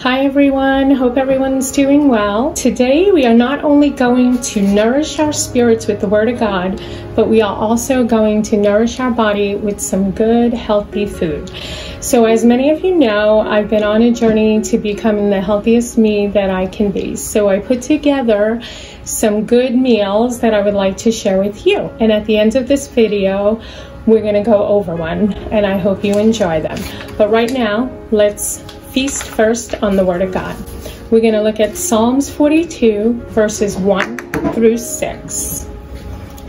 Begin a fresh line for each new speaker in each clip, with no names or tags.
Hi everyone, hope everyone's doing well. Today we are not only going to nourish our spirits with the Word of God, but we are also going to nourish our body with some good, healthy food. So as many of you know, I've been on a journey to becoming the healthiest me that I can be. So I put together some good meals that I would like to share with you. And at the end of this video, we're going to go over one, and I hope you enjoy them. But right now, let's feast first on the Word of God. We're going to look at Psalms 42, verses 1 through 6.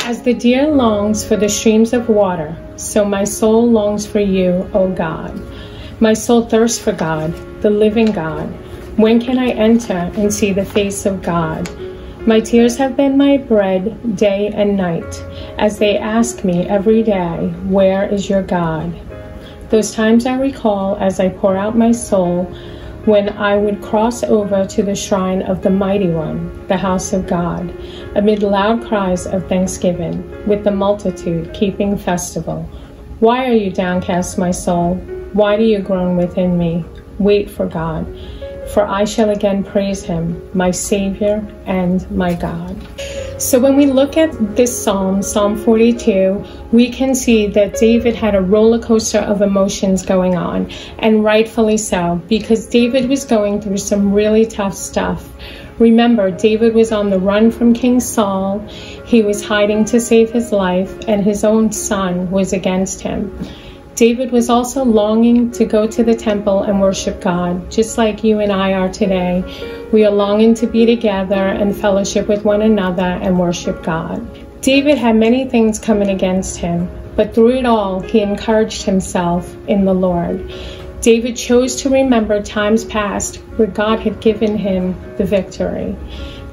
As the deer longs for the streams of water, so my soul longs for you, O God. My soul thirsts for God, the living God. When can I enter and see the face of God? My tears have been my bread day and night, as they ask me every day, where is your God? Those times I recall as I pour out my soul, when I would cross over to the shrine of the Mighty One, the house of God, amid loud cries of thanksgiving, with the multitude keeping festival. Why are you downcast, my soul? Why do you groan within me? Wait for God, for I shall again praise him, my Savior and my God. So when we look at this Psalm 42, we can see that David had a roller coaster of emotions going on, and rightfully so, because David was going through some really tough stuff. Remember, David was on the run from King Saul. He was hiding to save his life, and his own son was against him. David was also longing to go to the temple and worship God, just like you and I are today. We are longing to be together and fellowship with one another and worship God. David had many things coming against him, but through it all, he encouraged himself in the Lord. David chose to remember times past where God had given him the victory.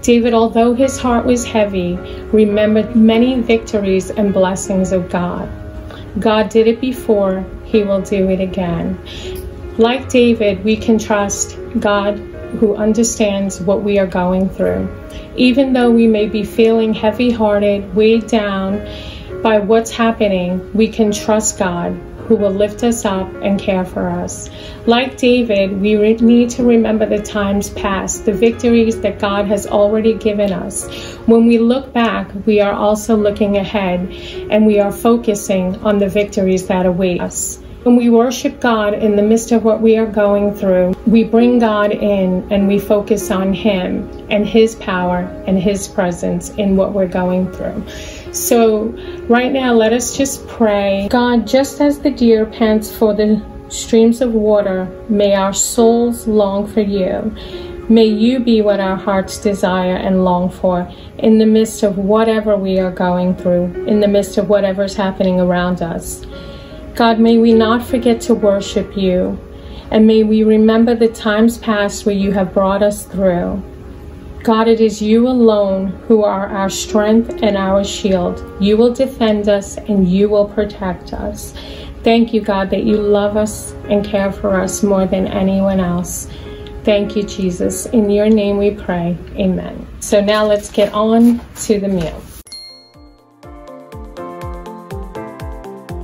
David, although his heart was heavy, remembered many victories and blessings of God. God did it before, he will do it again. Like David, we can trust God who understands what we are going through. Even though we may be feeling heavy-hearted, weighed down by what's happening, we can trust God who will lift us up and care for us. Like David, we need to remember the times past, the victories that God has already given us. When we look back, we are also looking ahead, and we are focusing on the victories that await us. When we worship God in the midst of what we are going through, we bring God in and we focus on him and his power and his presence in what we're going through. So right now, let us just pray. God, just as the deer pants for the streams of water, may our souls long for you. May you be what our hearts desire and long for in the midst of whatever we are going through, in the midst of whatever's happening around us. God, may we not forget to worship you, and may we remember the times past where you have brought us through. God, it is you alone who are our strength and our shield. You will defend us and you will protect us. Thank you, God, that you love us and care for us more than anyone else. Thank you, Jesus. In your name we pray. Amen. So now let's get on to the meal.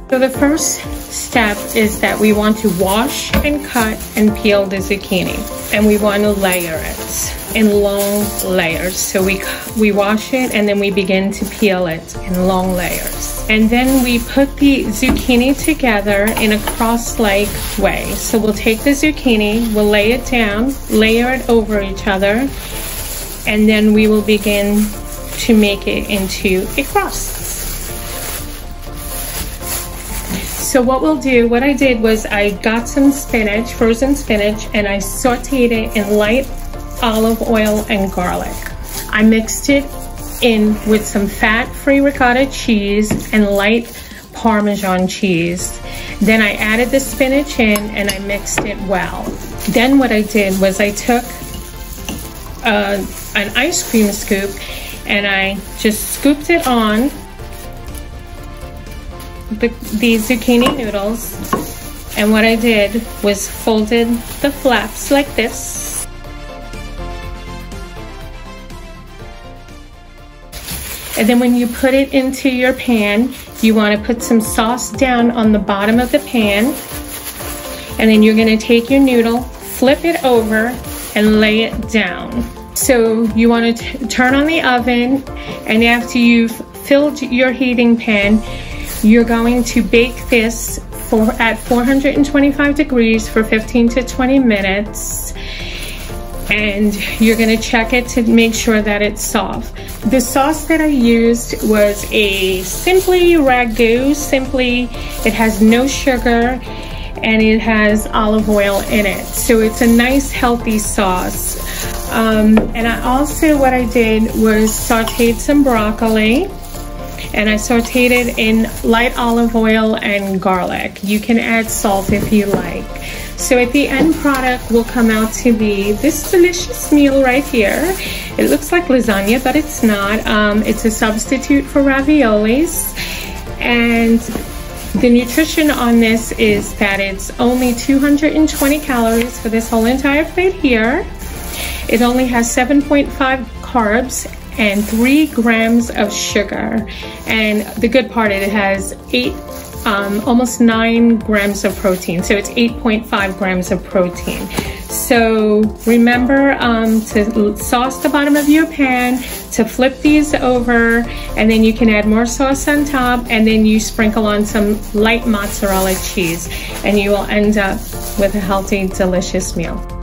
So the first step is that we want to wash and cut and peel the zucchini, and we want to layer it in long layers. So we wash it and then we begin to peel it in long layers. And then we put the zucchini together in a cross-like way. So we'll take the zucchini, we'll lay it down, layer it over each other, and then we will begin to make it into a cross. So what I did was I got some spinach, frozen spinach, and I sautéed it in light olive oil and garlic. I mixed it in with some fat-free ricotta cheese and light parmesan cheese. Then I added the spinach in and I mixed it well. Then what I did was I took an ice cream scoop and I just scooped it on the zucchini noodles, and what I did was folded the flaps like this, and then when you put it into your pan, you want to put some sauce down on the bottom of the pan, and then you're going to take your noodle, flip it over and lay it down. So you want to turn on the oven, and after you've filled your heating pan, you're going to bake this at 425 degrees for 15 to 20 minutes. And you're going to check it to make sure that it's soft. The sauce that I used was a Simply Ragu. It has no sugar and it has olive oil in it. So it's a nice healthy sauce. And I also, what I did was sauteed some broccoli, and I sauteed it in light olive oil and garlic. You can add salt if you like. So at the end product will come out to be this delicious meal right here. It looks like lasagna, but it's not. It's a substitute for raviolis. And the nutrition on this is that it's only 220 calories for this whole entire plate here. It only has 7.5 carbs and 3 grams of sugar. And the good part, it has almost 9 grams of protein. So it's 8.5 grams of protein. So remember to sauce the bottom of your pan, to flip these over, and then you can add more sauce on top, and then you sprinkle on some light mozzarella cheese, and you will end up with a healthy, delicious meal.